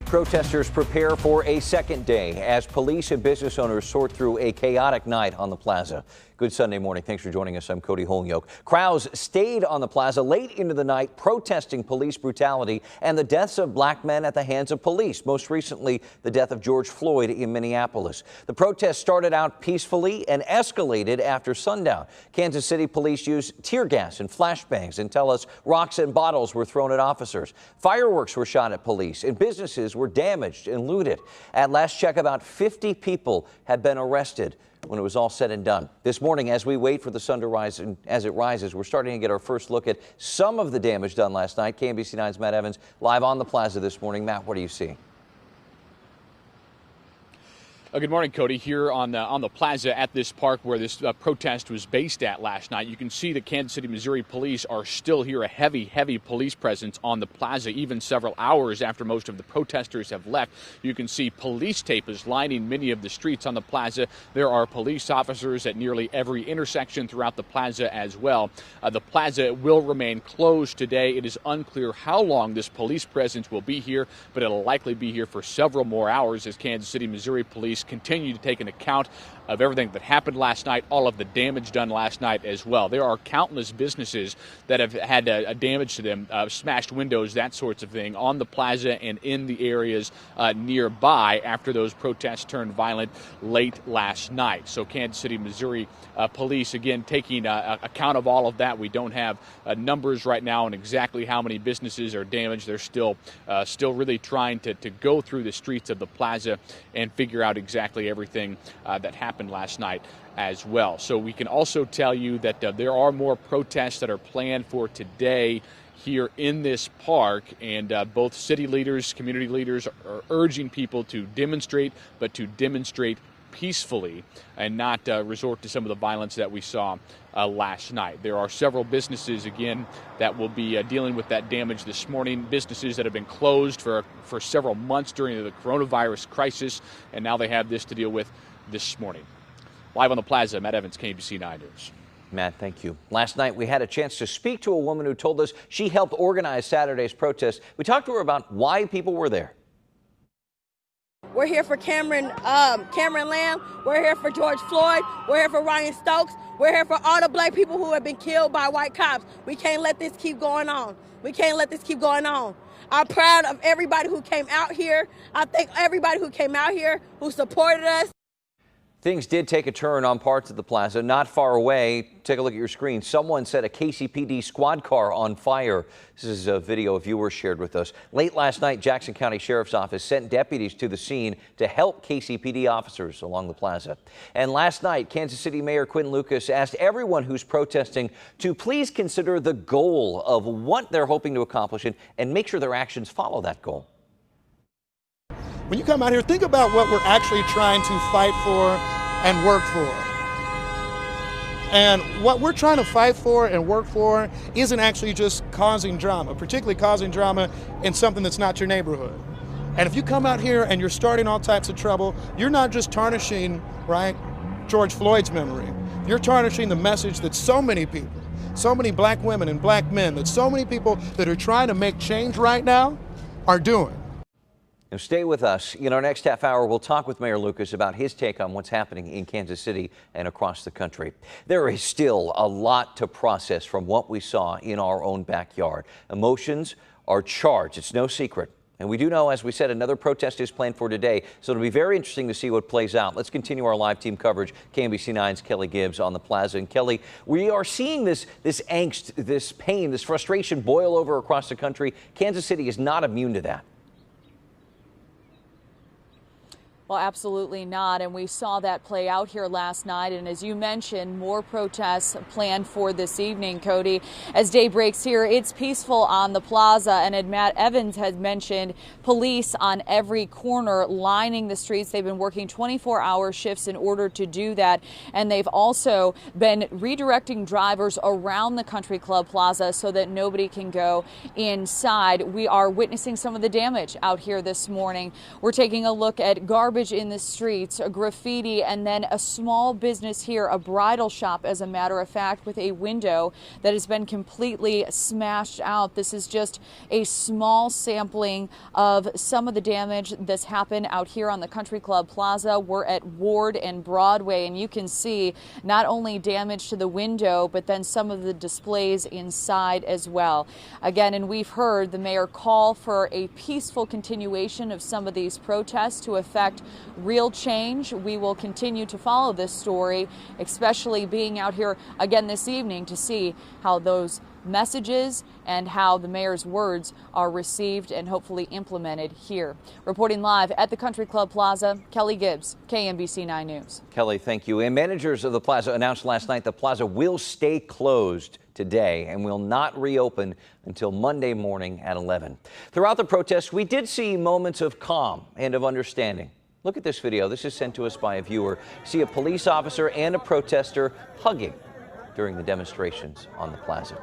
Protesters prepare for a second day as police and business owners sort through a chaotic night on the plaza. Good Sunday morning. Thanks for joining us. I'm Cody Holyoke. Crowds stayed on the plaza late into the night protesting police brutality and the deaths of black men at the hands of police. Most recently, the death of George Floyd in Minneapolis. The protest started out peacefully and escalated after sundown. Kansas City police used tear gas and flashbangs and tell us rocks and bottles were thrown at officers. Fireworks were shot at police and businesses were damaged and looted. At last check, about 50 people had been arrested when it was all said and done. This morning, as we wait for the sun to rise and as it rises, we're starting to get our first look at some of the damage done last night. KMBC 9's Matt Evans live on the plaza this morning. Matt, what do you see? Good morning, Cody. Here on the plaza at this park where this protest was based at last night, you can see the Kansas City, Missouri police are still here, a heavy police presence on the plaza, even several hours after most of the protesters have left. You can see police tape is lining many of the streets on the plaza. There are police officers at nearly every intersection throughout the plaza as well. The plaza will remain closed today. It is unclear how long this police presence will be here, but it'll likely be here for several more hours as Kansas City, Missouri police continue to take an account of everything that happened last night, all of the damage done last night as well. There are countless businesses that have had damage to them, smashed windows, that sorts of thing, on the plaza and in the areas nearby after those protests turned violent late last night. So Kansas City, Missouri police, again, taking account of all of that. We don't have numbers right now on exactly how many businesses are damaged. They're still really trying to go through the streets of the plaza and figure out exactly everything that happened last night as well. So we can also tell you that there are more protests that are planned for today here in this park, and both city leaders, community leaders are urging people to demonstrate, but to demonstrate peacefully and not resort to some of the violence that we saw last night. There are several businesses, again, that will be dealing with that damage this morning, businesses that have been closed for several months during the coronavirus crisis, and now they have this to deal with this morning. Live on the plaza, Matt Evans, KMBC 9 News. Matt, thank you. Last night, we had a chance to speak to a woman who told us she helped organize Saturday's protest. We talked to her about why people were there. We're here for Cameron Lamb. We're here for George Floyd. We're here for Ryan Stokes. We're here for all the black people who have been killed by white cops. We can't let this keep going on. We can't let this keep going on. I'm proud of everybody who came out here. I thank everybody who came out here, who supported us. Things did take a turn on parts of the plaza. Not far away, take a look at your screen. Someone set a KCPD squad car on fire. This is a video a viewer shared with us. Late last night, Jackson County Sheriff's Office sent deputies to the scene to help KCPD officers along the plaza. And last night, Kansas City Mayor Quinn Lucas asked everyone who's protesting to please consider the goal of what they're hoping to accomplish and make sure their actions follow that goal. When you come out here, think about what we're actually trying to fight for and work for. And what we're trying to fight for and work for isn't actually just causing drama, particularly causing drama in something that's not your neighborhood. And if you come out here and you're starting all types of trouble, you're not just tarnishing, right, George Floyd's memory. You're tarnishing the message that so many people, so many black women and black men, that so many people that are trying to make change right now are doing. Now stay with us. In our next half hour, we'll talk with Mayor Lucas about his take on what's happening in Kansas City and across the country. There is still a lot to process from what we saw in our own backyard. Emotions are charged. It's no secret. And we do know, as we said, another protest is planned for today, so it'll be very interesting to see what plays out. Let's continue our live team coverage. KMBC 9's Kelly Gibbs on the plaza. And Kelly, we are seeing this angst, this pain, this frustration boil over across the country. Kansas City is not immune to that. Well, absolutely not. And we saw that play out here last night. And as you mentioned, more protests planned for this evening, Cody. As day breaks here, it's peaceful on the plaza. And as Matt Evans had mentioned, police on every corner lining the streets. They've been working 24-hour shifts in order to do that. And they've also been redirecting drivers around the Country Club Plaza so that nobody can go inside. We are witnessing some of the damage out here this morning. We're taking a look at garbage garbage in the streets, a graffiti, and then a small business here, a bridal shop, as a matter of fact, with a window that has been completely smashed out. This is just a small sampling of some of the damage that's happened out here on the Country Club Plaza. We're at Ward and Broadway, and you can see not only damage to the window, but then some of the displays inside as well. Again, and we've heard the mayor call for a peaceful continuation of some of these protests to affect real change. We will continue to follow this story, especially being out here again this evening to see how those messages and how the mayor's words are received and hopefully implemented here. Reporting live at the Country Club Plaza, Kelly Gibbs, KMBC 9 News. Kelly, thank you. And managers of the plaza announced last night the plaza will stay closed today and will not reopen until Monday morning at 11. Throughout the protests, we did see moments of calm and of understanding. Look at this video. This is sent to us by a viewer. See a police officer and a protester hugging during the demonstrations on the plaza.